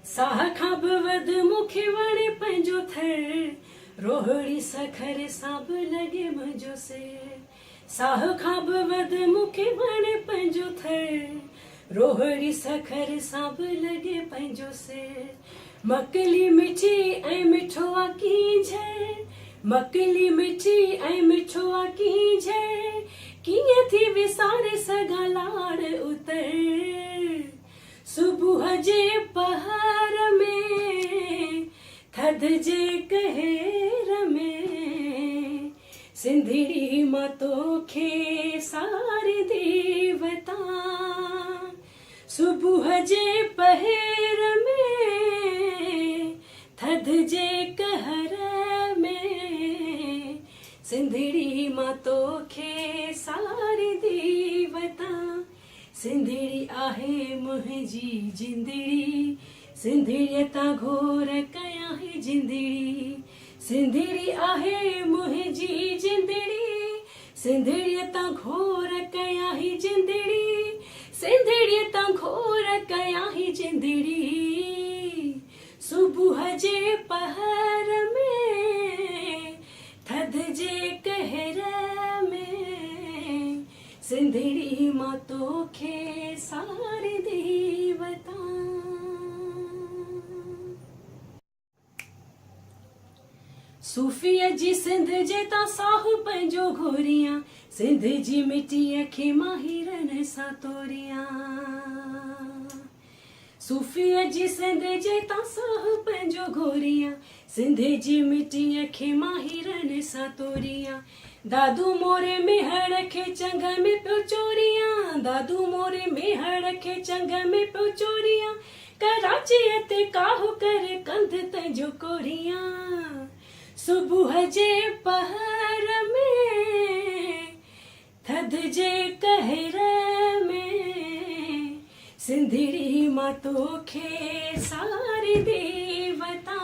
साह खां बि वध मूंखे वणे पंहिंजो थर रोहड़ी सखर सां बि लॻे मुंहिंजो सिर साह खां बि वध मूंखे वणे पंहिंजो थर रोहड़ी सखर सां बि लॻे पंहिंजो सिर मकली मिठी ऐं मिठो आकींझर मकली मिठी ऐं मिठो आकींझर कीअं थी विसारे सघां लाड़ उतर सुबुह जे पहर में थधि जे कहर में सिंधिड़ी मां तोखे सारी देवता सुबुह जे पहर में थधि जे कहर में सिंधिड़ी मां तोखे सारी देवता सिंधिड़ी आहे मुंहिंजी जिंदड़ी सिंधिड़ीअ तां घोर कयां ही जिंदड़ी सिंधिड़ी आहे मुंहिंजी जिंदड़ी सिंधिड़ीअ तां घोर कयां ही जिंदड़ी सिंधिड़ीअ तां घोर कयां ही जिंदड़ी सुबुह जे पहर में थधि जे कहर में सिंधिड़ी मां तोखे सारी देवता सूफीअ जी सिंध जे तां साहु पंहिंजो घोरियां सिंध जी मिटीअ खे मां हीरनि सां तोरियां सूफीअ जी सिंध जे तां साहु पंहिंजो घोरियां सिंध जी मिटीअ खे मां हीरनि सां तोरियां दादू मोरे मेहड़ खे चंग में पियो चोरियां दादू मोरे मेहड़ खे चंग में पियो चोरियां कराचीअ ते काहू करे कंध तंहिंजो कोरियां सुबुह जे पहर में थधि जे कहर में सिंधिड़ी मां तोखे सारी देवता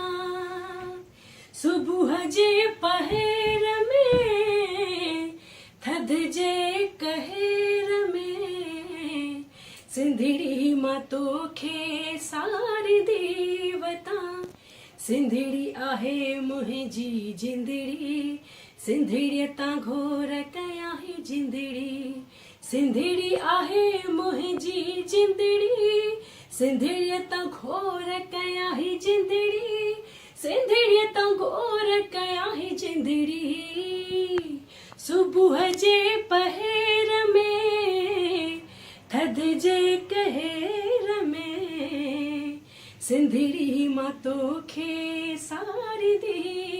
सुबुह जे पहर में थधि जे कहर में सिंधिड़ी मां तोखे सारी देवता सिंधिड़ी आहे मुंहिंजी जिंदड़ी सिंधिड़ीअ तां घोर कयां ही जिंदड़ी सिंधिड़ी आहे मुंहिंजी जिंदड़ी सिंधिड़ीअ तां घोर कयां ही जिंदड़ी सिंधिड़ीअ तां घोर कयां ही जिंदड़ी सुबुह जे पहर में थधि जे कहर में सिंधिड़ी मां तोखे सारी देवता